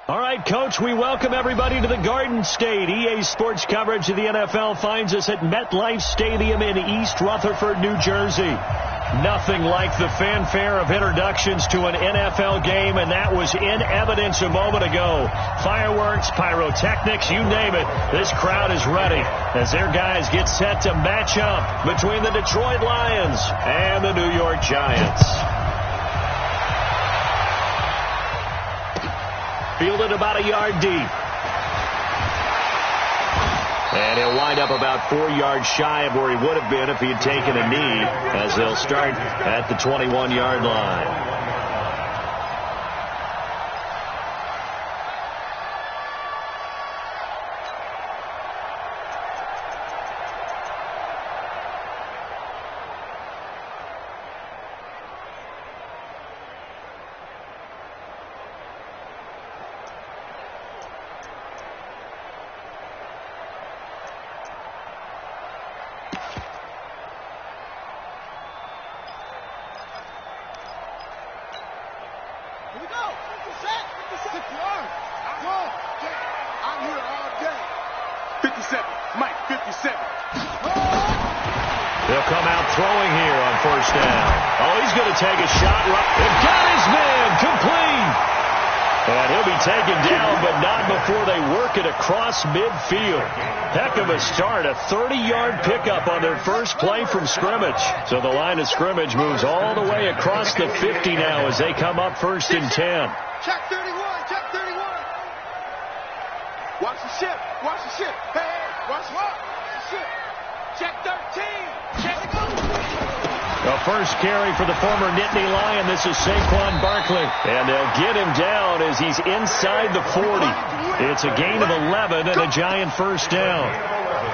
All right, Coach, we welcome everybody to the Garden State. EA Sports coverage of the NFL finds us at MetLife Stadium in East Rutherford, New Jersey. Nothing like the fanfare of introductions to an NFL game, and that was in evidence a moment ago. Fireworks, pyrotechnics, you name it. This crowd is ready as their guys get set to match up between the Detroit Lions and the New York Giants. Fielded about a yard deep. And he'll wind up about 4 yards shy of where he would have been if he had taken a knee, as they'll start at the 21-yard line. They'll come out throwing here on first down. Oh, he's going to take a shot. They've got his man complete. And he'll be taken down, but not before they work it across midfield. Heck of a start, a 30-yard pickup on their first play from scrimmage. So the line of scrimmage moves all the way across the 50 now as they come up first and 10. Check 31, check 31. Watch the ship, watch the ship. Hey, watch the ship. Check 13. Check it out. The first carry for the former Nittany Lion. This is Saquon Barkley. And they'll get him down as he's inside the 40. It's a gain of 11 and a Giant first down.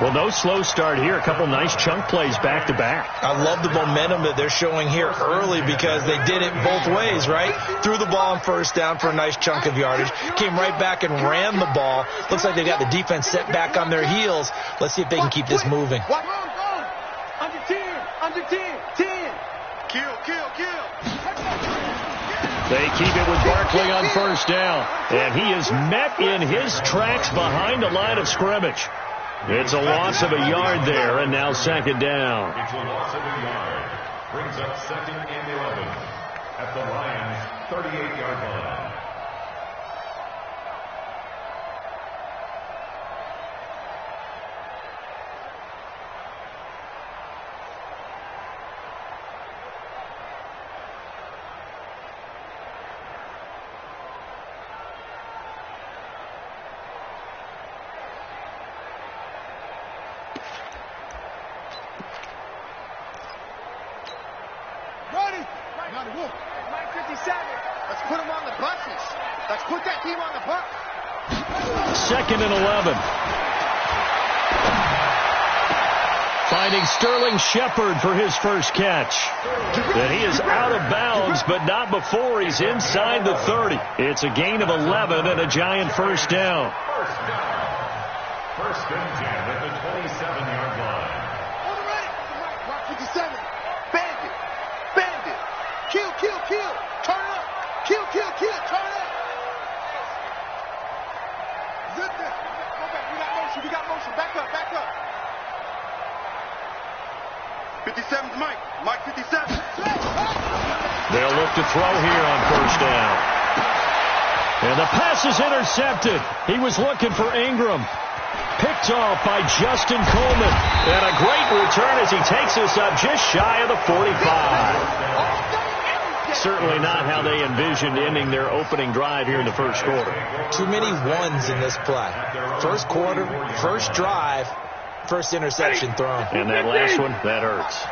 Well, no slow start here. A couple nice chunk plays back-to-back. I love the momentum that they're showing here early because they did it both ways, right? Threw the ball on first down for a nice chunk of yardage. Came right back and ran the ball. Looks like they got the defense set back on their heels. Let's see if they can keep this moving. Under 10, under 10, 10. Kill, kill, kill. They keep it with Barkley on first down. And he is met in his tracks behind the line of scrimmage. It's a loss of a yard there, and now second down. It's a loss of a yard. Brings up second and 11 at the Lions' 38-yard line. Mike 57. Let's put him on the buses. Let's put that team on the bus. Second and 11. Finding Sterling Shepard for his first catch. And he is out of bounds, but not before he's inside the 30. It's a gain of 11 and a Giant first down. First and 10 at the 27-yard line. On the right. Mark 57. Bandit. Bandit. Kill, kill, kill. Turn it up. Kill, kill, kill. Turn it up. Zip it. Go back. We got motion. We got motion. Back up. Back up. 57's Mike. Mike 57. They'll look to throw here on first down. And the pass is intercepted. He was looking for Ingram. Picked off by Justin Coleman. And a great return as he takes us up just shy of the 45. Certainly not how they envisioned ending their opening drive here in the first quarter. Too many ones in this play. First quarter, first drive, first interception thrown. And that last one, that hurts.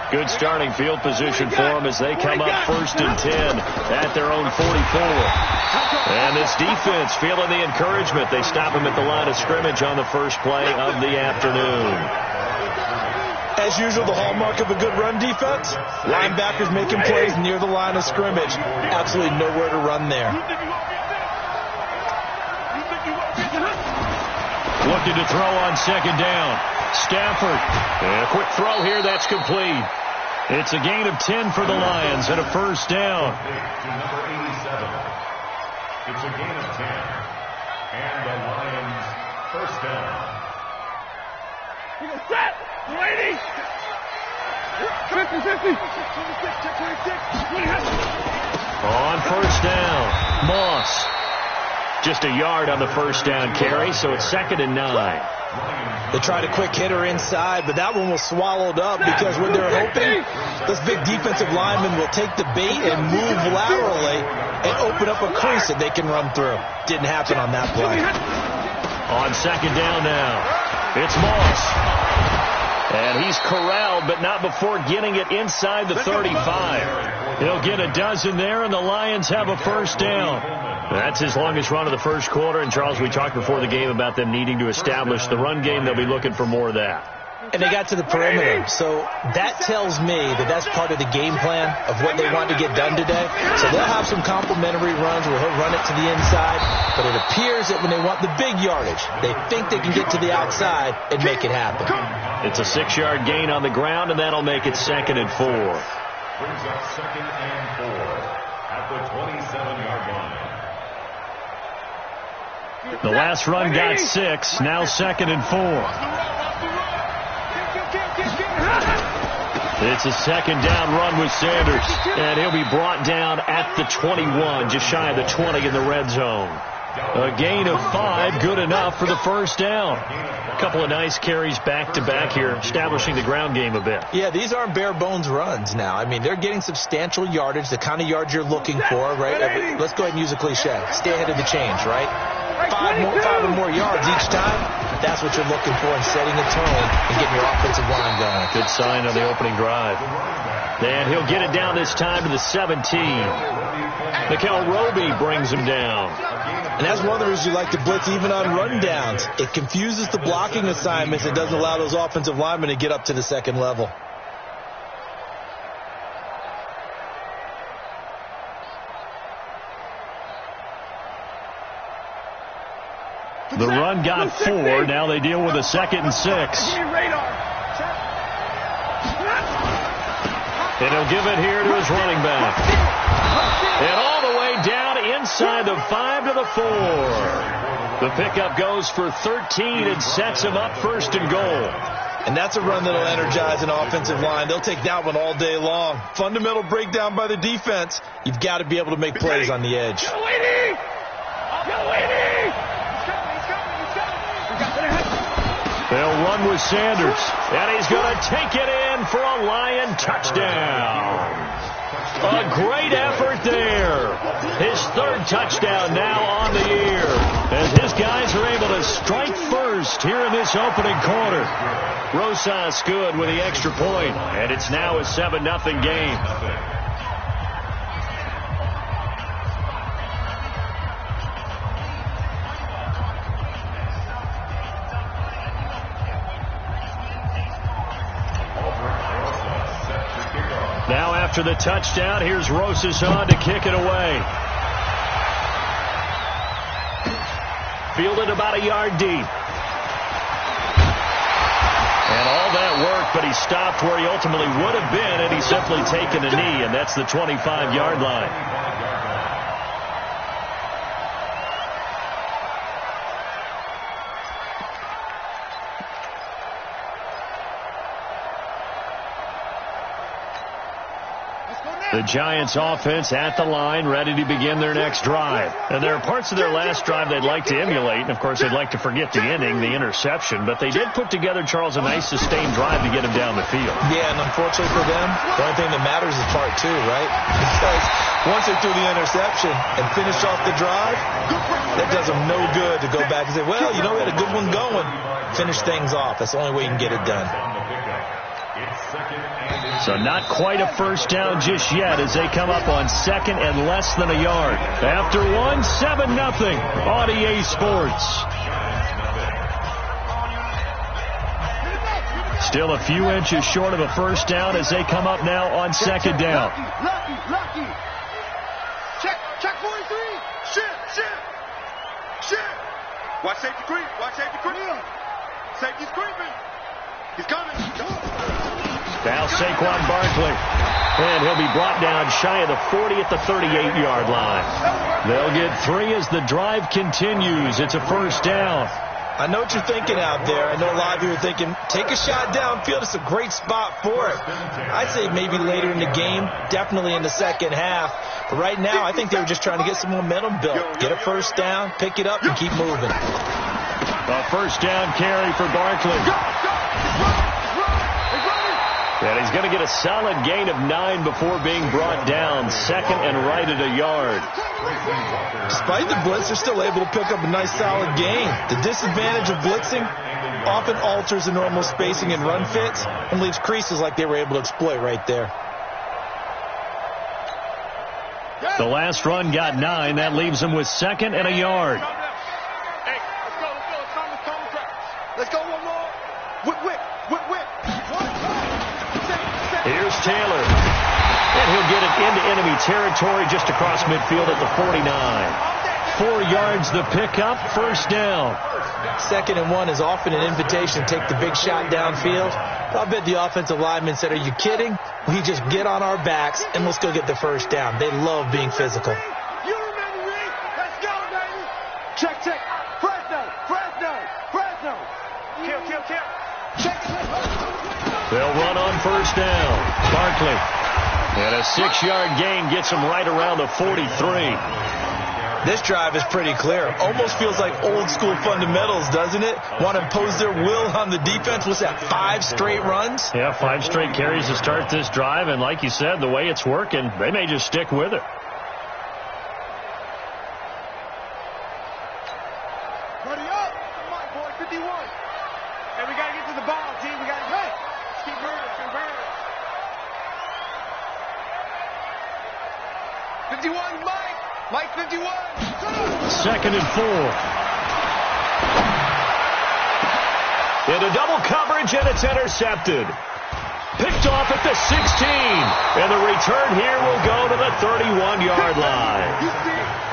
Good starting field position for them as they come up first and 10 at their own 44. And this defense feeling the encouragement. They stop him at the line of scrimmage on the first play of the afternoon. As usual, the hallmark of a good run defense, linebackers making plays near the line of scrimmage. Absolutely nowhere to run there. Looking to throw on second down. Stafford. And a quick throw here. That's complete. It's a gain of 10 for the Lions and a first down. To number 87. It's a gain of 10. And the Lions first down. Set! 180! 50-50! On first down, Moss. Just a yard on the first down carry, so it's 2nd and 9. They tried a quick hitter inside, but that one was swallowed up because what they're hoping, this big defensive lineman will take the bait and move laterally and open up a crease that they can run through. Didn't happen on that play. On 2nd down now, it's Moss. And he's corralled, but not before getting it inside the 35. He'll get a dozen there, and the Lions have a first down. That's his longest run of the first quarter. And, Charles, we talked before the game about them needing to establish the run game. They'll be looking for more of that. And they got to the perimeter. So that tells me that that's part of the game plan of what they want to get done today. So they'll have some complementary runs where he'll run it to the inside. But it appears that when they want the big yardage, they think they can get to the outside and make it happen. It's a 6-yard gain on the ground, and that'll make it 2nd and 4. Brings up 2nd and 4 at the 27-yard line. The last run got 6, now 2nd and 4. It's a 2nd down run with Sanders, and he'll be brought down at the 21, just shy of the 20 in the red zone. A gain of 5, good enough for the first down. A couple of nice carries back-to-back here, establishing the ground game a bit. Yeah, these aren't bare-bones runs now. I mean, they're getting substantial yardage, the kind of yards you're looking for, right? Let's go ahead and use a cliche. Stay ahead of the change, right? 5 or more yards each time. That's what you're looking for in setting a tone and getting your offensive line going. Good sign on the opening drive. And he'll get it down this time to the 17. Mikel Roby brings him down. And that's one of the reasons you like to blitz even on rundowns. It confuses the blocking assignments. It doesn't allow those offensive linemen to get up to the second level. The run got 4. Now they deal with a 2nd and 6. And he'll give it here to his running back. And all the way down inside the 5 to the 4. The pickup goes for 13 and sets him up 1st and goal. And that's a run that'll energize an offensive line. They'll take that one all day long. Fundamental breakdown by the defense. You've got to be able to make plays on the edge. They'll run with Sanders, and he's going to take it in for a Lion touchdown. A great effort there. His 3rd touchdown now on the year, as his guys are able to strike first here in this opening quarter. Rosas good with the extra point, and it's now a 7-0 game. Now after the touchdown, here's Rosas on to kick it away. Fielded about a yard deep. And all that work, but he stopped where he ultimately would have been, and he's simply taken a knee, and that's the 25-yard line. The Giants offense at the line, ready to begin their next drive. And there are parts of their last drive they'd like to emulate, and of course they'd like to forget the ending, the interception, but they did put together, Charles, a nice sustained drive to get him down the field. Yeah, and unfortunately for them, the only thing that matters is part 2, right? Because once they threw the interception and finished off the drive, that does them no good to go back and say, well, you know, we had a good one going. Finish things off. That's the only way you can get it done. So not quite a first down just yet as they come up on 2nd and less than a yard. After 7-0 on EA Sports. Still a few inches short of a first down as they come up now on 2nd down. Lucky. Check 43. Shit. Watch safety creep. Safety's creeping. He's coming. Now Saquon Barkley. And he'll be brought down shy of the 40 at the 38-yard line. They'll get 3 as the drive continues. It's a first down. I know what you're thinking out there. I know a lot of you are thinking, take a shot downfield. It's a great spot for it. I'd say maybe later in the game, definitely in the second half. But right now, I think they were just trying to get some momentum built. Get a first down, pick it up, and keep moving. A first down carry for Barkley. And he's going to get a solid gain of 9 before being brought down. Second and right at a yard. Despite the blitz, they're still able to pick up a nice solid gain. The disadvantage of blitzing often alters the normal spacing and run fits and leaves creases like they were able to exploit right there. The last run got 9. That leaves him with second and a yard. Hey, let's go one more. Whip. Here's Taylor. And he'll get it into enemy territory just across midfield at the 49. 4 yards the pickup, first down. 2nd and 1 is often an invitation to take the big shot downfield. But I bet the offensive lineman said, are you kidding? We just get on our backs and let's go get the first down. They love being physical. You remember me? Let's go, baby. Check. Fresno. Kill. Check. They'll run on first down. Barkley. And a 6-yard gain gets him right around the 43. This drive is pretty clear. Almost feels like old school fundamentals, doesn't it? Want to impose their will on the defense. What's that, 5 straight runs? Yeah, 5 straight carries to start this drive. And like you said, the way it's working, they may just stick with it. Ready up. Come on, boy. 51. Hey, we got to get to the ball, team. We got to go. Keep moving. 51, Mike 51. 2nd and 4. Into double coverage, and it's intercepted. Picked off at the 16. And the return here will go to the 31-yard line.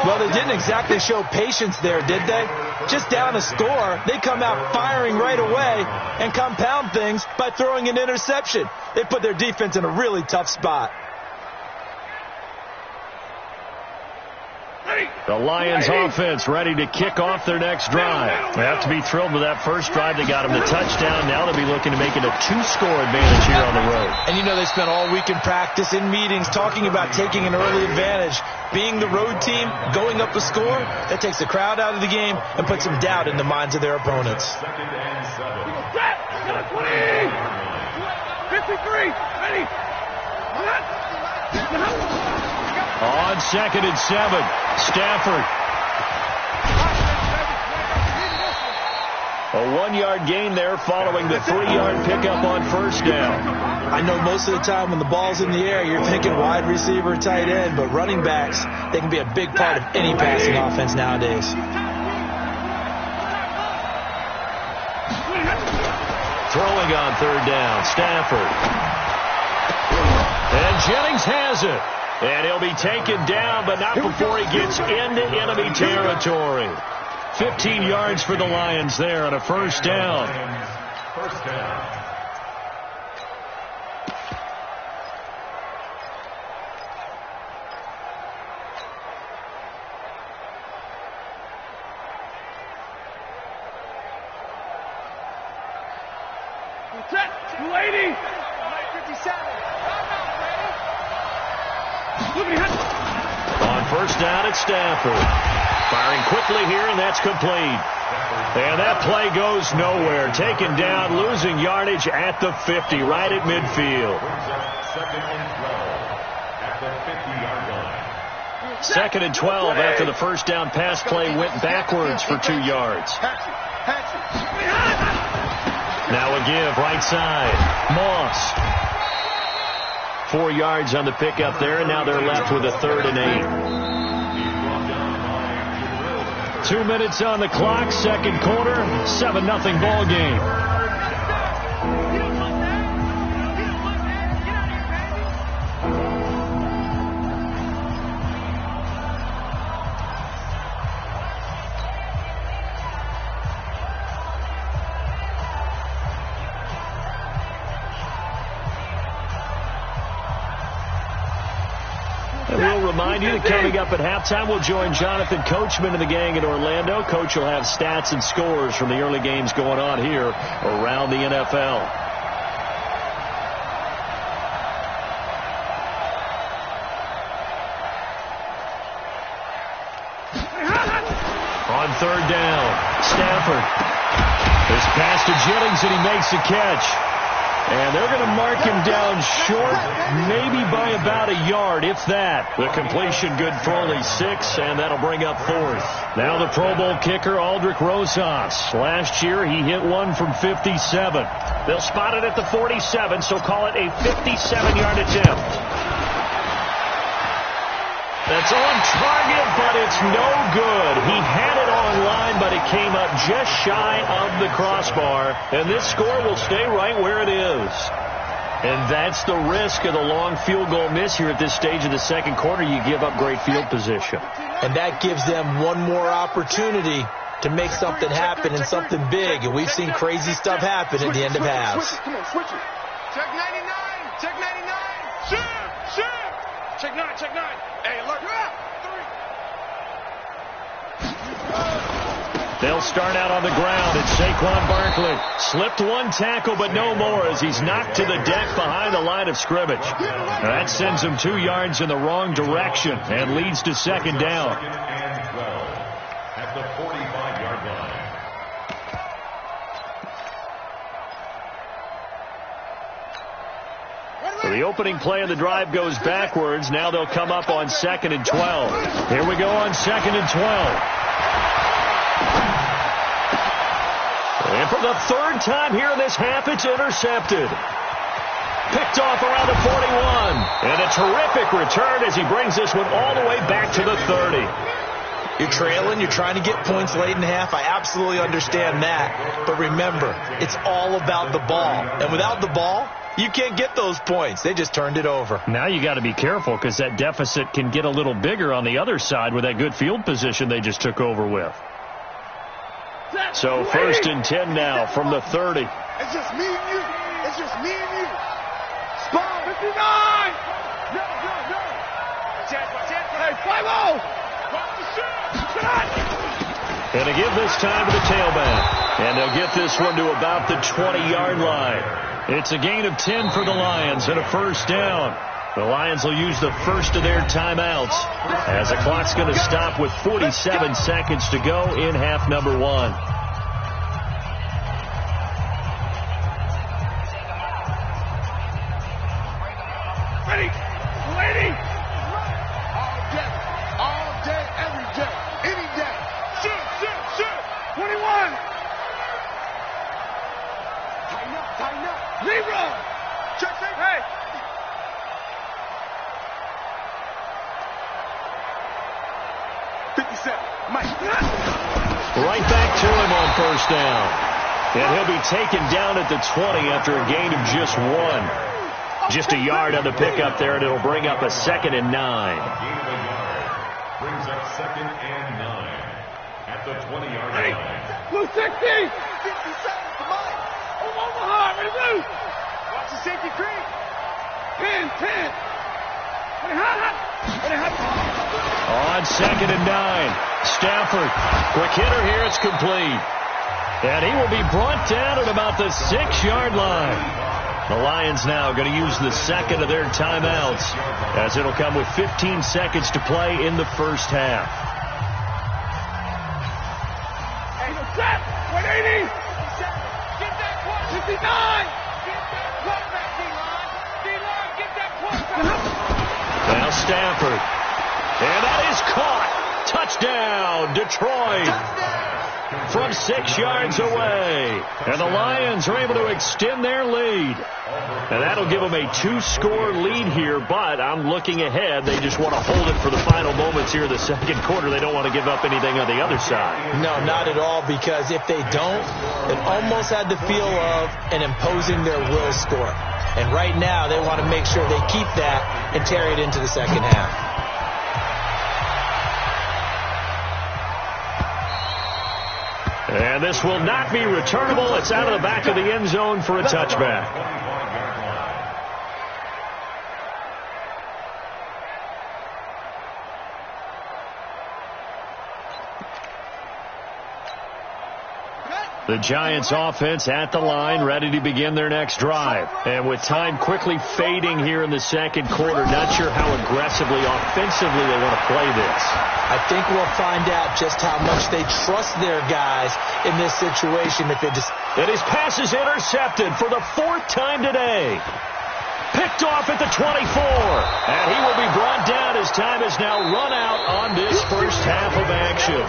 Well, they didn't exactly show patience there, did they? Just down a score, they come out firing right away and compound things by throwing an interception. They put their defense in a really tough spot. The Lions offense ready to kick off their next drive. They have to be thrilled with that first drive. They got them the touchdown. Now they'll be looking to make it a 2-score advantage here on the road. And you know they spent all week in practice, in meetings, talking about taking an early advantage. Being the road team, going up a score, that takes the crowd out of the game and puts some doubt in the minds of their opponents. 53. Ready. On 2nd and 7, Stafford. A 1-yard gain there following the 3-yard pickup on first down. I know most of the time when the ball's in the air, you're thinking wide receiver, tight end, but running backs, they can be a big part of any passing offense nowadays. Throwing on 3rd down, Stafford. And Jennings has it. And he'll be taken down, but not before he gets into enemy territory. 15 yards for the Lions there on a first down. First down. Lady. 57. On first down, it's Stafford. Firing quickly here, and that's complete. And that play goes nowhere. Taken down, losing yardage at the 50, right at midfield. 2nd and 12 after the first down pass play went backwards for 2 yards. Now a give, right side. Moss. 4 yards on the pickup there, and now they're left with a 3rd and 8. 2 minutes on the clock, second quarter, 7-0 ball game. And we'll remind you that coming up at halftime, we'll join Jonathan Coachman and the gang in Orlando. Coach will have stats and scores from the early games going on here around the NFL. On third down, Stafford is pass to Jennings, and he makes the catch. And they're going to mark him down short, maybe by about a yard, if that. The completion good for only 6, and that'll bring up fourth. Now the Pro Bowl kicker, Aldrick Rosas. Last year, he hit one from 57. They'll spot it at the 47, so call it a 57-yard attempt. That's on target, but it's no good. He had it on line, but it came up just shy of the crossbar. And this score will stay right where it is. And that's the risk of the long field goal miss here at this stage of the second quarter. You give up great field position. And that gives them one more opportunity to make something happen and something big. And we've seen crazy stuff happen at the end of halves. Come on, switch it. Check 99. Check 99. Shoot. Check 9. Check 9. Hey, look. They'll start out on the ground, and Saquon Barkley slipped one tackle, but no more as he's knocked to the deck behind the line of scrimmage. Now that sends him 2 yards in the wrong direction and leads to second down. Second and 12 at the 45-yard line. So the opening play of the drive goes backwards. Now they'll come up on 2nd and 12. Here we go on 2nd and 12. And for the third time here in this half, it's intercepted. Picked off around the 41. And a terrific return as he brings this one all the way back to the 30. You're trailing, you're trying to get points late in half. I absolutely understand that. But remember, it's all about the ball. And without the ball, you can't get those points. They just turned it over. Now you got to be careful because that deficit can get a little bigger on the other side with that good field position they just took over with. So 1st and 10 now from the 30. It's just me and you. It's just me and you. Spawn. 59. No. Hey, 5-0. And to give this time to the tailback. And they'll get this one to about the 20-yard line. It's a gain of 10 for the Lions and a first down. The Lions will use the first of their timeouts as the clock's going to stop with 47 seconds to go in half number 1. Ready. All day, every day, any day. Shoot. 21. Tighten up. Zero. Check. Hey. Right back to him on first down. And he'll be taken down at the 20 after a gain of just 1. Just a yard on the pickup there, and it'll bring up a 2nd and 9. Gain of a yard brings up 2nd and 9 at the 20-yard line. Blue 60. 50 seconds to mine. Omaha, ready to move. Watch the safety creep. 10. On 2nd and 9. Stafford, quick hitter here, it's complete. And he will be brought down at about the 6-yard line. The Lions now going to use the second of their timeouts as it'll come with 15 seconds to play in the first half. 180. Get that 59. Get that quarterback, D-line. D-line, get that quarterback. Now Stafford. And that is caught. Touchdown, Detroit. From 6 yards away. And the Lions are able to extend their lead. And that'll give them a 2-score lead here, but I'm looking ahead. They just want to hold it for the final moments here in the second quarter. They don't want to give up anything on the other side. No, not at all, because if they don't, it almost had the feel of an imposing their will score. And right now, they want to make sure they keep that and carry it into the second half. And this will not be returnable. It's out of the back of the end zone for a touchback. The Giants offense at the line, ready to begin their next drive. And with time quickly fading here in the second quarter, not sure how aggressively, offensively they want to play this. I think we'll find out just how much they trust their guys in this situation. And his pass is intercepted for the 4th time today. Picked off at the 24. And he will be brought down as time has now run out on this first half of action.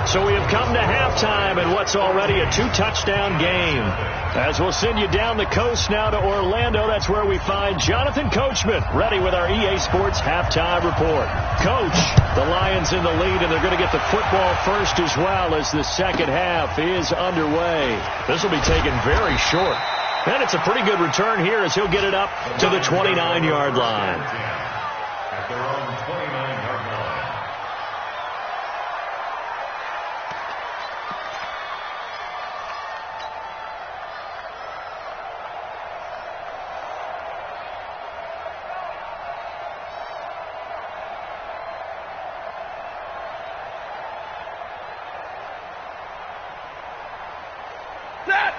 So we have come to halftime in what's already a 2-touchdown game. As we'll send you down the coast now to Orlando, that's where we find Jonathan Coachman ready with our EA Sports halftime report. Coach, the Lions in the lead, and they're going to get the football first as well as the second half is underway. This will be taken very short. And it's a pretty good return here as he'll get it up to the 29-yard line. At their own 29-yard line.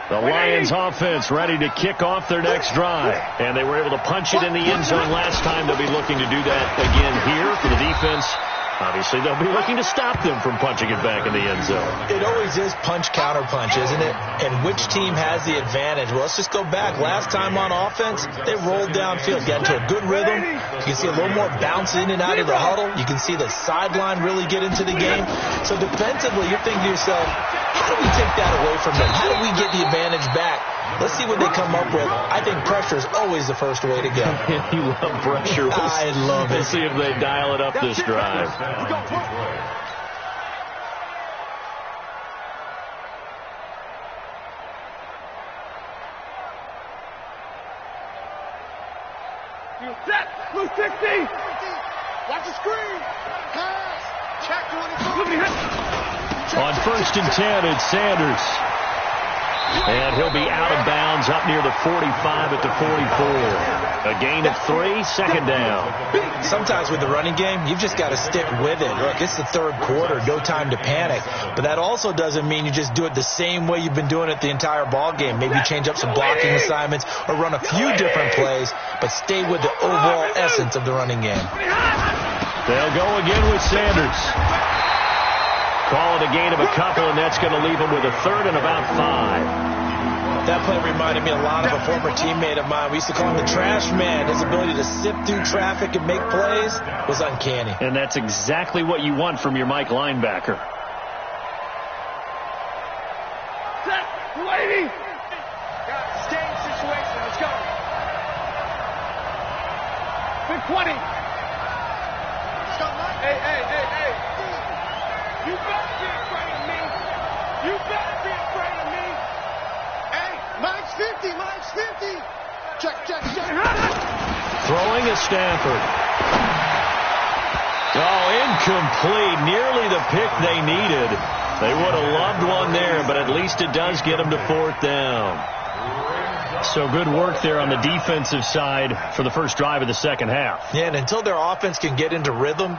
The Lions offense ready to kick off their next drive. And they were able to punch it in the end zone last time. They'll be looking to do that again here for the defense. Obviously, they'll be looking to stop them from punching it back in the end zone. It always is punch-counter-punch, isn't it? And which team has the advantage? Well, let's just go back. Last time on offense, they rolled downfield, got into a good rhythm. You can see a little more bounce in and out of the huddle. You can see the sideline really get into the game. So defensively, you're thinking to yourself, how do we take that away from them? How do we get the advantage back? Let's see what they come up with. I think pressure is always the first way to go. You love pressure. I love it. We'll see if they dial it up this drive. You set. Blue 60. Watch the screen. Pass. Check 24. On 1st and 10, it's Sanders. And he'll be out of bounds up near the 45 at the 44. A gain of 3, second down. Sometimes with the running game, you've just got to stick with it. Look, it's the third quarter, no time to panic. But that also doesn't mean you just do it the same way you've been doing it the entire ball game. Maybe change up some blocking assignments or run a few different plays, but stay with the overall essence of the running game. They'll go again with Sanders. Call it a gain of a couple, and that's going to leave him with a 3rd and about 5. That play reminded me a lot of a former teammate of mine. We used to call him the trash man. His ability to sift through traffic and make plays was uncanny. And that's exactly what you want from your Mike linebacker. Set. Lady. Stay in situation. Let's go. Big 20. Hey. You better be afraid of me. You better be afraid of me. Hey, Mike's 50. Check. Throwing a Stafford. Oh, incomplete. Nearly the pick they needed. They would have loved one there, but at least it does get them to 4th down. So good work there on the defensive side for the first drive of the second half. Yeah, and until their offense can get into rhythm,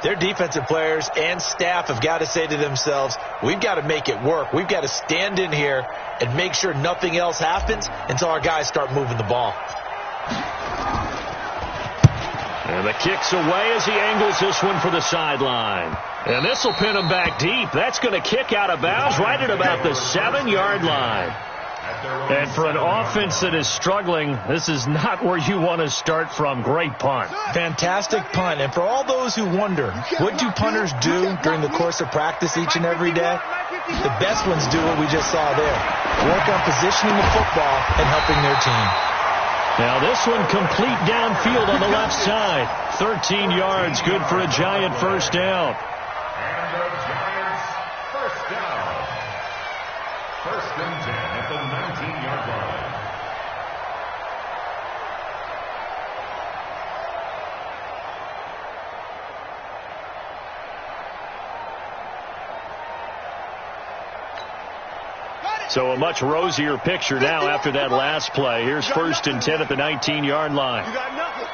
their defensive players and staff have got to say to themselves, we've got to make it work. We've got to stand in here and make sure nothing else happens until our guys start moving the ball. And the kick's away as he angles this one for the sideline. And this will pin him back deep. That's going to kick out of bounds right at about the 7-yard line. And for an offense that is struggling, this is not where you want to start from. Great punt. Fantastic punt. And for all those who wonder, what do punters do during the course of practice each and every day? The best ones do what we just saw there. Work on positioning the football and helping their team. Now this one complete downfield on the left side. 13 yards, good for a Giant first down. And the Giants first down. 1st and 10 at the 19-yard line. So a much rosier picture now after that last play. Here's 1st and 10 at the 19-yard line. You got nothing.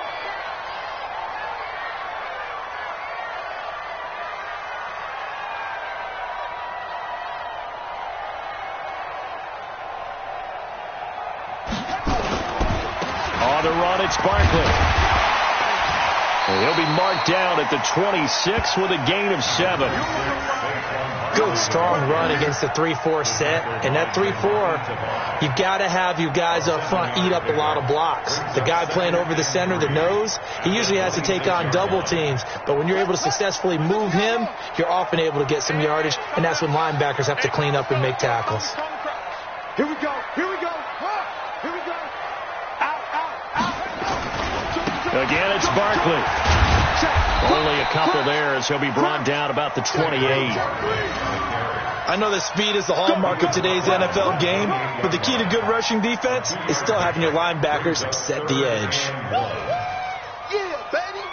it's Barkley. And he'll be marked down at the 26 with a gain of 7. Good, strong run against the 3-4 set. And that 3-4, you've got to have your guys up front eat up a lot of blocks. The guy playing over the center, the nose, he usually has to take on double teams. But when you're able to successfully move him, you're often able to get some yardage. And that's when linebackers have to clean up and make tackles. Here we go. Here we go. Here we go. Out, out, out. Again, it's Barkley. Only a couple there as he'll be brought down about the 28. I know that speed is the hallmark of today's NFL game, but the key to good rushing defense is still having your linebackers set the edge. Yeah, baby.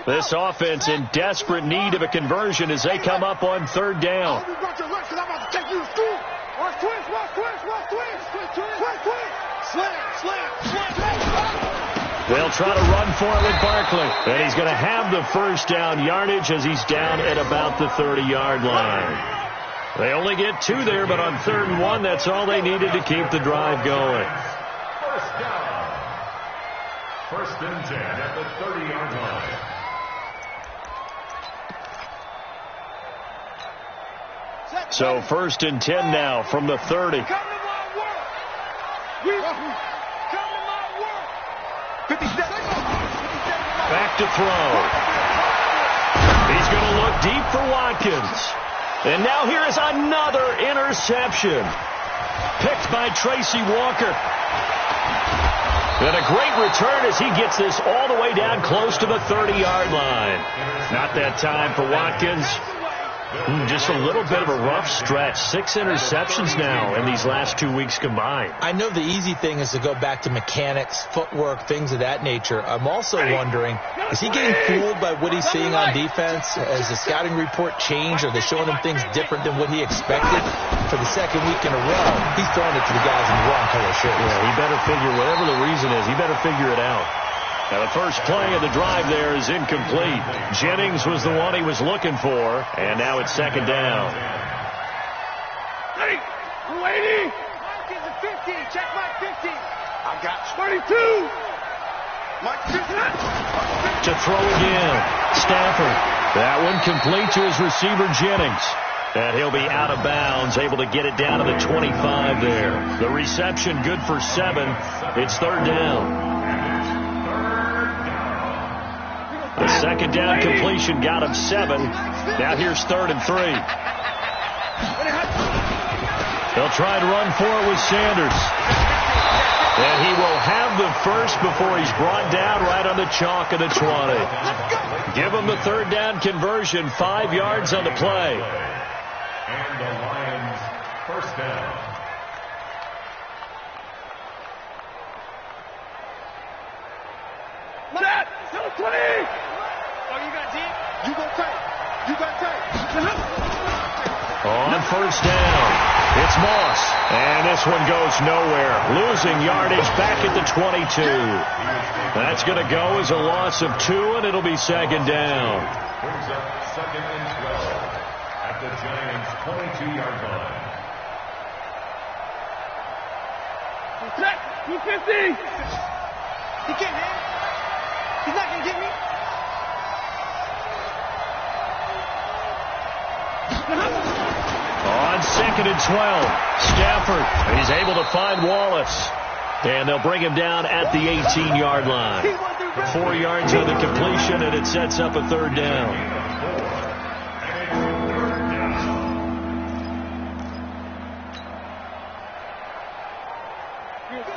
This offense in desperate need of a conversion as they come up on 3rd down. I'm about to take you to school. Watch twist, watch twist, watch twist, twist, twist. Slam. They'll try to run for it with Barkley. And he's going to have the first down yardage as he's down at about the 30-yard line. They only get 2 there, but on 3rd and 1, that's all they needed to keep the drive going. First down. 1st and 10 at the 30-yard line. So 1st and 10 now from the 30. Come to my work. Back to throw. He's going to look deep for Watkins. And now here is another interception. Picked by Tracy Walker. And a great return as he gets this all the way down close to the 30-yard line. Not that time for Watkins. Just a little bit of a rough stretch. 6 interceptions now in these last 2 weeks combined. I know the easy thing is to go back to mechanics, footwork, things of that nature. I'm also wondering, is he getting fooled by what he's seeing on defense? Has the scouting report changed? Are they showing him things different than what he expected? For the 2nd week in a row, he's throwing it to the guys in the wrong color shirts. Yeah, he better figure, whatever the reason is, he better figure it out. Now, the first play of the drive there is incomplete. Jennings was the one he was looking for, and now it's 2nd down. Hey, lady. Mark is 50. Check my 50. I got 22. Mike 50. To throw again. Stafford. That one complete to his receiver, Jennings. And he'll be out of bounds, able to get it down to the 25 there. The reception good for 7. It's 3rd down. The 2nd down completion got him 7. Now here's 3rd and 3. They'll try to run for it with Sanders. And he will have the first before he's brought down right on the chalk of the 20. Give him the 3rd down conversion, 5 yards on the play. And the Lions' first down. Set. 20. Oh, you got deep? You go tight. You got tight. On 1st down, it's Moss. And this one goes nowhere. Losing yardage back at the 22. That's going to go as a loss of 2, and it'll be 2nd down. Brings up 2nd and 12 at the Giants' 22-yard line. Set. 250. He can't hit. He's not going to get me. On 2nd and 12, Stafford. He's able to find Wallace. And they'll bring him down at the 18-yard line. 4 yards on the completion, and it sets up a 3rd down.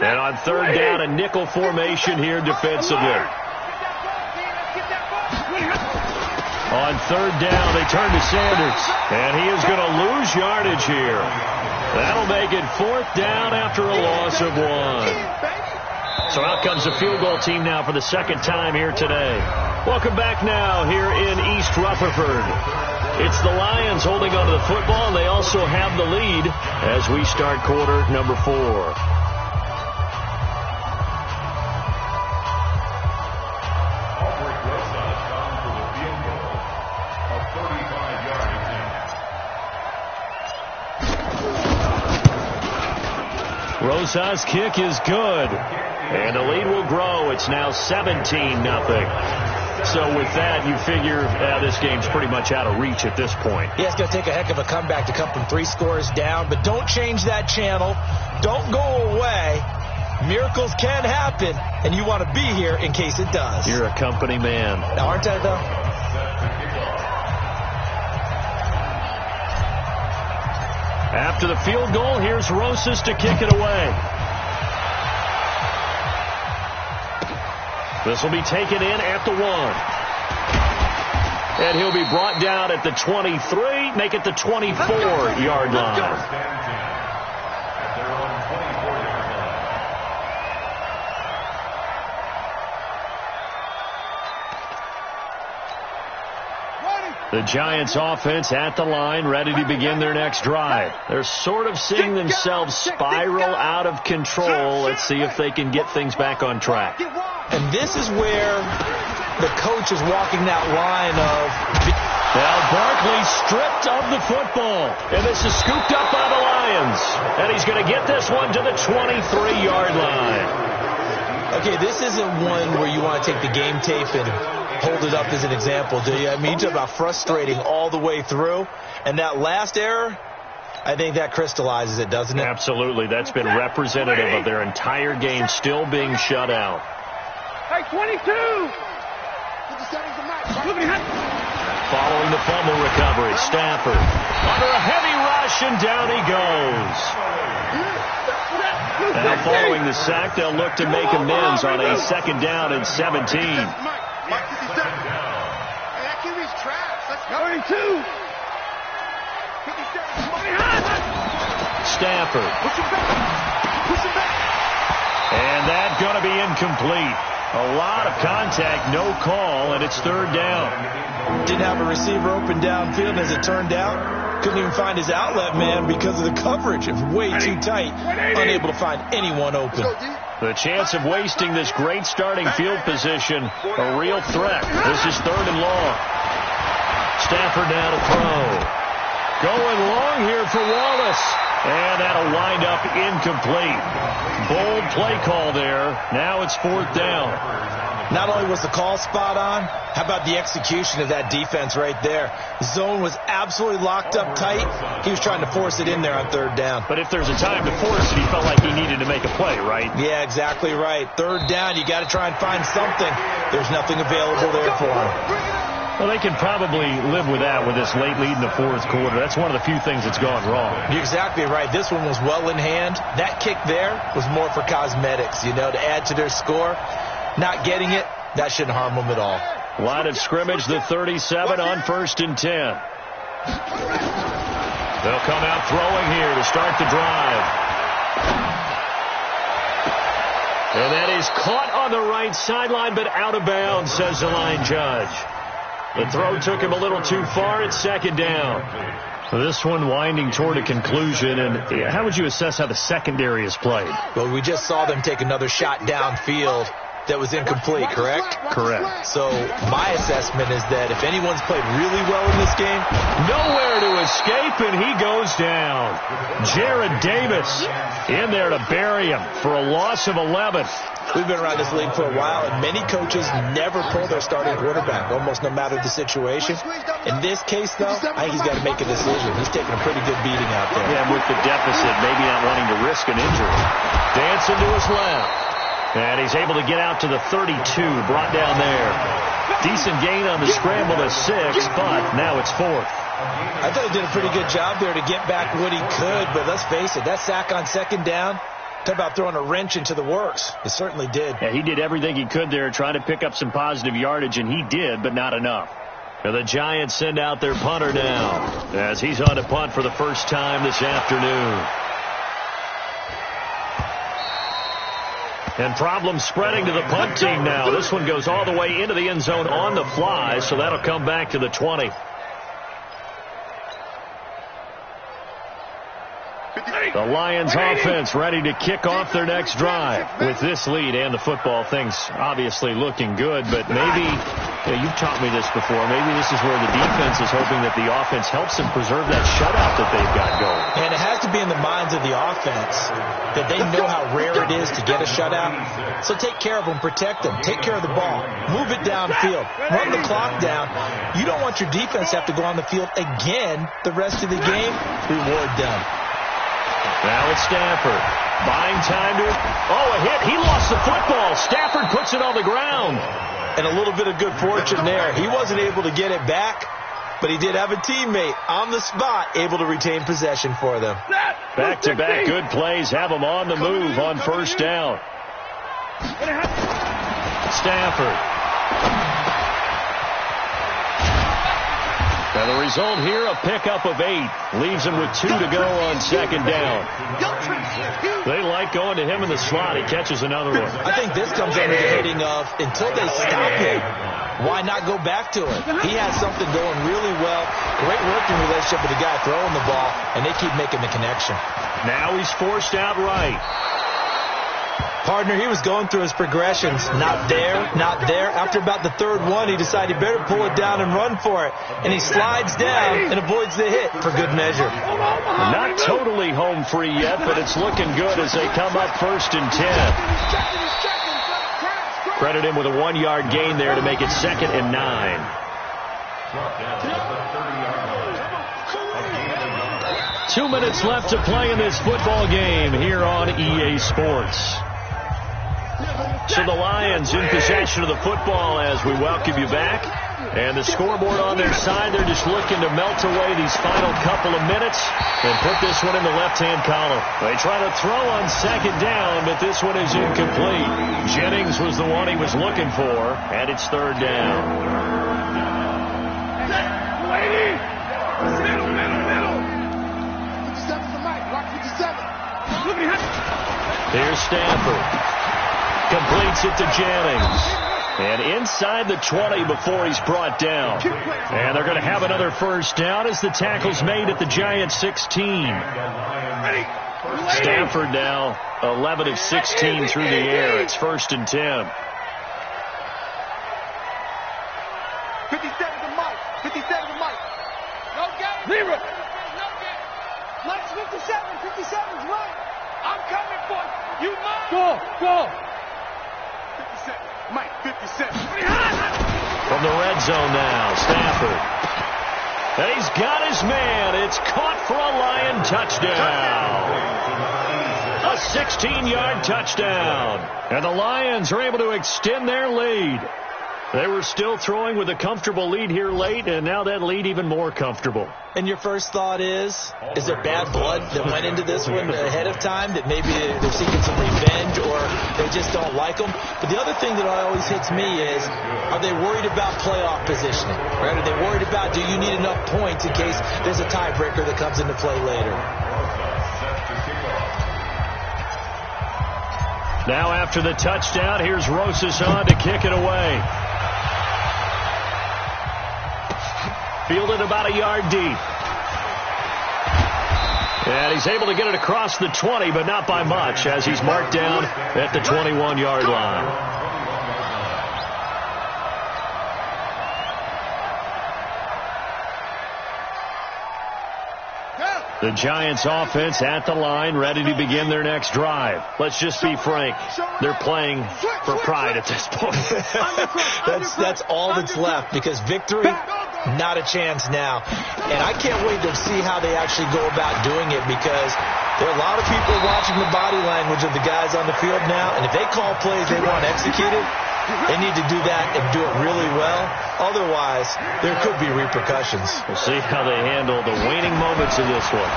And on 3rd down, a nickel formation here defensively. On 3rd down, they turn to Sanders. And he is going to lose yardage here. That'll make it 4th down after a loss of 1. So out comes the field goal team now for the 2nd time here today. Welcome back now here in East Rutherford. It's the Lions holding onto the football. They also have the lead as we start quarter number 4. Rosa's kick is good. And the lead will grow. It's now 17-0. So with that, you figure this game's pretty much out of reach at this point. Yeah, it's going to take a heck of a comeback to come from 3 scores down. But don't change that channel. Don't go away. Miracles can happen, and you want to be here in case it does. You're a company man. Now, aren't I, though? After the field goal, here's Rosas to kick it away. This will be taken in at the 1. And he'll be brought down at the 23, make it the 24-yard line. The Giants offense at the line, ready to begin their next drive. They're sort of seeing themselves spiral out of control. Let's see if they can get things back on track. And this is where the coach is walking that line of... Now Barkley stripped of the football. And this is scooped up by the Lions. And he's going to get this one to the 23-yard line. Okay, this isn't one where you want to take the game tape and hold it up as an example, do you? I mean, you talk about frustrating all the way through. And that last error, I think that crystallizes it, doesn't it? Absolutely. That's been representative of their entire game still being shut out. Hey, 22! Following the fumble recovery, Stafford under a heavy rush, and down he goes. Now following the sack, they'll look to make amends on a 2nd down and 17. Stafford. And that's going to be incomplete. A lot of contact, no call, and it's 3rd down. Didn't have a receiver open downfield, as it turned out. Couldn't even find his outlet man because of the coverage. It was way too tight. Unable to find anyone open. The chance of wasting this great starting field position, a real threat. This is 3rd and long. Stafford now to throw. Going long here for Wallace. And that'll wind up incomplete. Bold play call there. Now it's 4th down. Not only was the call spot on, how about the execution of that defense right there? Zone was absolutely locked up tight. He was trying to force it in there on 3rd down. But if there's a time to force it, he felt like he needed to make a play, right? Yeah, exactly right. 3rd down, you got to try and find something. There's nothing available there for him. Well, they can probably live with that with this late lead in the 4th quarter. That's one of the few things that's gone wrong. You're exactly right. This one was well in hand. That kick there was more for cosmetics, to add to their score. Not getting it, that shouldn't harm them at all. Line of scrimmage, the 37 on 1st and 10. They'll come out throwing here to start the drive. And that is caught on the right sideline, but out of bounds, says the line judge. The throw took him a little too far. It's 2nd down. This one winding toward a conclusion. And how would you assess how the secondary is played? Well, we just saw them take another shot downfield that was incomplete, correct? Correct. So my assessment is that if anyone's played really well in this game, nowhere to escape, and he goes down. Jared Davis in there to bury him for a loss of 11. We've been around this league for a while, and many coaches never pull their starting quarterback, almost no matter the situation. In this case, though, I think he's got to make a decision. He's taking a pretty good beating out there. Yeah, with the deficit, maybe not wanting to risk an injury. Dancing to his left. And he's able to get out to the 32, brought down there. Decent gain on the scramble to 6, but now it's 4th. I thought he did a pretty good job there to get back what he could, but let's face it, that sack on 2nd down, talk about throwing a wrench into the works. It certainly did. Yeah, he did everything he could there, trying to pick up some positive yardage, and he did, but not enough. Now the Giants send out their punter now, as he's on to punt for the first time this afternoon. And problems spreading to the punt team now. This one goes all the way into the end zone on the fly, so that'll come back to the 20. The Lions offense ready to kick off their next drive. With this lead and the football, things obviously looking good, but maybe, you've taught me this before, maybe this is where the defense is hoping that the offense helps them preserve that shutout that they've got going. And it has to be in the minds of the offense that they know how rare it is to get a shutout. So take care of them, protect them, take care of the ball, move it downfield, run the clock down. You don't want your defense to have to go on the field again the rest of the game. Reward them. Now it's Stafford. Buying time to it. Oh, a hit. He lost the football. Stafford puts it on the ground. And a little bit of good fortune there. He wasn't able to get it back, but he did have a teammate on the spot able to retain possession for them. Back-to-back good plays have them on the move on first down. Stafford. And the result here, a pickup of 8. Leaves him with 2 to go on second down. They like going to him in the slot. He catches another one. I think this comes under the heading of, until they stop him, why not go back to it? He has something going really well. Great working relationship with the guy throwing the ball, and they keep making the connection. Now he's forced out right. Partner, he was going through his progressions. Not there, not there. After about the third one, he decided he better pull it down and run for it. And he slides down and avoids the hit for good measure. Not totally home free yet, but it's looking good as they come up 1st and 10. Credit him with a 1-yard gain there to make it 2nd and 9. 2 minutes left to play in this football game here on EA Sports. So the Lions in possession of the football as we welcome you back. And the scoreboard on their side, they're just looking to melt away these final couple of minutes and put this one in the left-hand column. They try to throw on second down, but this one is incomplete. Jennings was the one he was looking for, and it's 3rd down. Here's Stafford. Completes it to Jennings. And inside the 20 before he's brought down. And they're going to have another first down as the tackle's made at the Giants 16. Stafford now 11 of 16 through the air. It's 1st and 10. 57 to Mike. 57 to Mike. No game. Zero. No game. Mike's 57. 57's right. I'm coming for you. You mine. Go. 57. Mike, 57. From the red zone now, Stafford. And he's got his man. It's caught for a Lion touchdown. A 16-yard touchdown. And the Lions are able to extend their lead. They were still throwing with a comfortable lead here late, and now that lead even more comfortable. And your first thought is there bad blood that went into this one ahead of time, that maybe they're seeking some revenge or they just don't like them? But the other thing that always hits me is, are they worried about playoff positioning? Right? Are they worried about, do you need enough points in case there's a tiebreaker that comes into play later? Now after the touchdown, here's Rosas on to kick it away. Fielded about a yard deep. And he's able to get it across the 20, but not by much, as he's marked down at the 21-yard line. The Giants offense at the line, ready to begin their next drive. Let's just be frank. They're playing for pride at this point. That's all that's left, because victory, not a chance now. And I can't wait to see how they actually go about doing it, because there are a lot of people watching the body language of the guys on the field now. And if they call plays they want executed, they need to do that and do it really well. Otherwise, there could be repercussions. We'll see how they handle the waning moments in this one.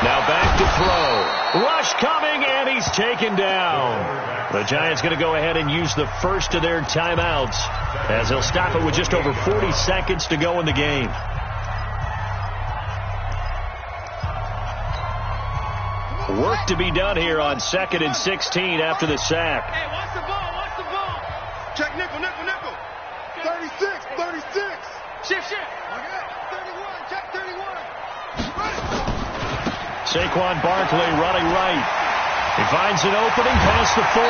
Now back to throw. Rush coming, and he's taken down. The Giants going to go ahead and use the first of their timeouts, as they'll stop it with just over 40 seconds to go in the game. Work to be done here on 2nd and 16 after the sack. Hey, watch the ball. Check nickel. 36. Shift. Okay. 31. Check 31. Saquon Barkley running right. He finds an opening past the 40.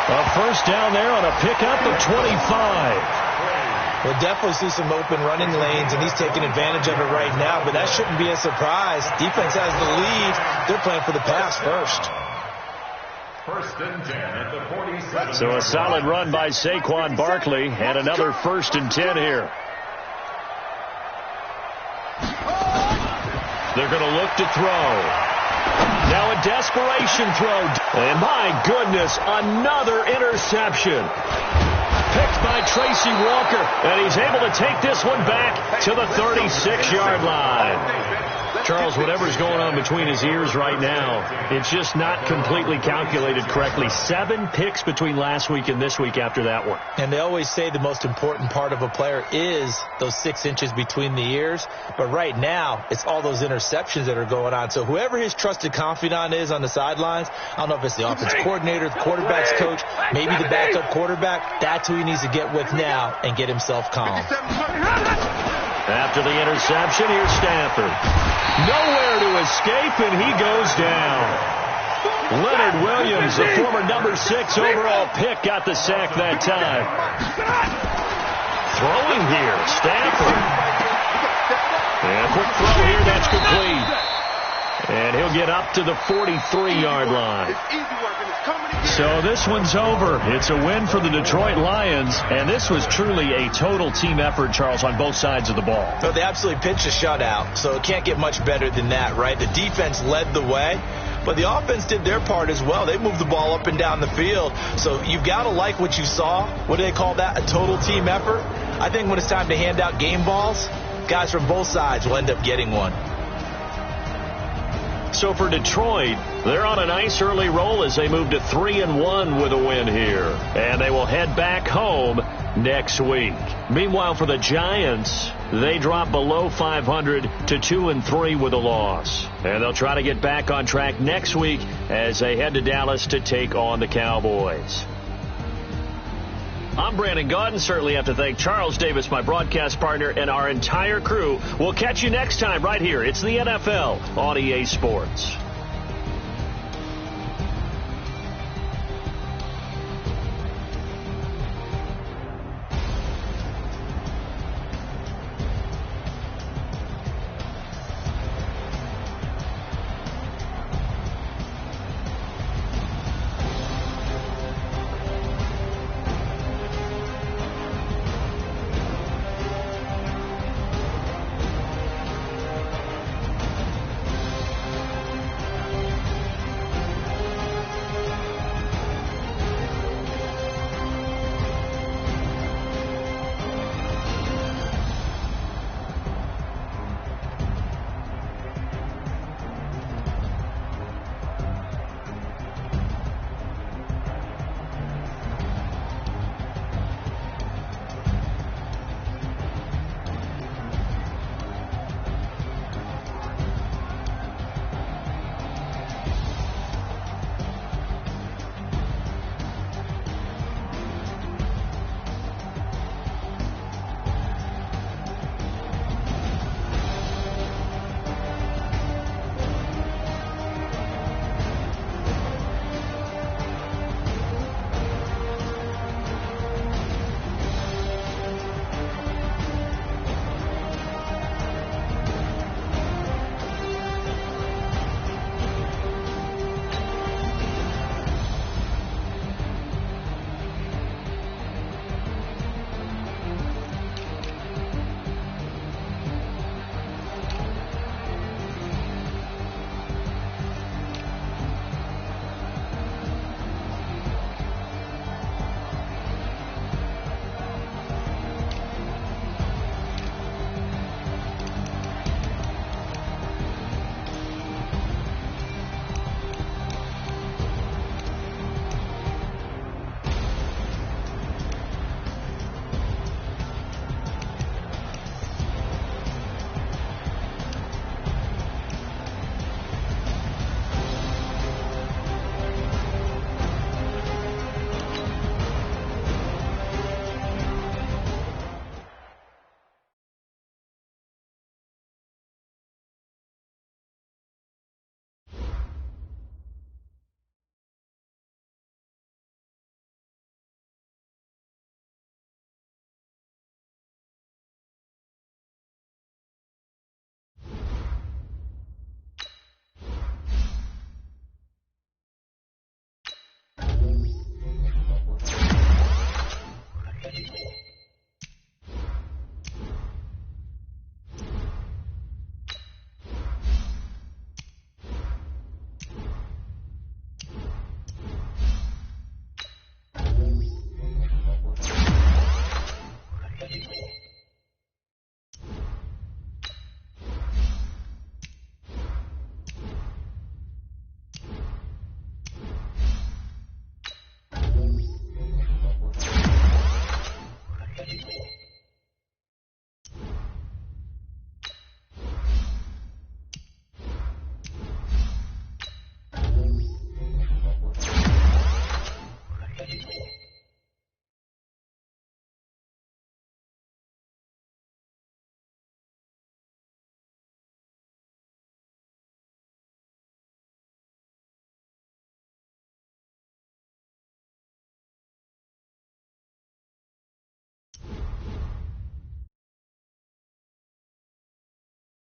A first down there on a pickup of 25. We'll definitely see some open running lanes, and he's taking advantage of it right now, but that shouldn't be a surprise. Defense has the lead. They're playing for the pass first. First and 10 at the 47. So a solid run by Saquon Barkley, and another first and 10 here. They're going to look to throw. Now a desperation throw. And my goodness, another interception. Picked by Tracy Walker, and he's able to take this one back to the 36-yard line. Charles, whatever's going on between his ears right now, it's just not completely calculated correctly. 7 picks between last week and this week after that one. And they always say the most important part of a player is those 6 inches between the ears. But right now, it's all those interceptions that are going on. So whoever his trusted confidant is on the sidelines, I don't know if it's the offense coordinator, the quarterback's coach, maybe the backup quarterback, that's who he needs to get with now and get himself calm. After the interception, here's Stafford. Nowhere to escape, and he goes down. Leonard Williams, the former number 6 overall pick, got the sack that time. Throwing here, Stafford. And a quick throw here, that's complete. And he'll get up to the 43-yard line. So this one's over. It's a win for the Detroit Lions, and this was truly a total team effort, Charles, on both sides of the ball. So they absolutely pitched a shutout, so it can't get much better than that, right? The defense led the way, but the offense did their part as well. They moved the ball up and down the field, so you've got to like what you saw. What do they call that? A total team effort? I think when it's time to hand out game balls, guys from both sides will end up getting one. So for Detroit, they're on a nice early roll as they move to 3-1 with a win here. And they will head back home next week. Meanwhile, for the Giants, they drop below 500 to 2-3 with a loss. And they'll try to get back on track next week as they head to Dallas to take on the Cowboys. I'm Brandon Gaudin. Certainly have to thank Charles Davis, my broadcast partner, and our entire crew. We'll catch you next time right here. It's the NFL on EA Sports.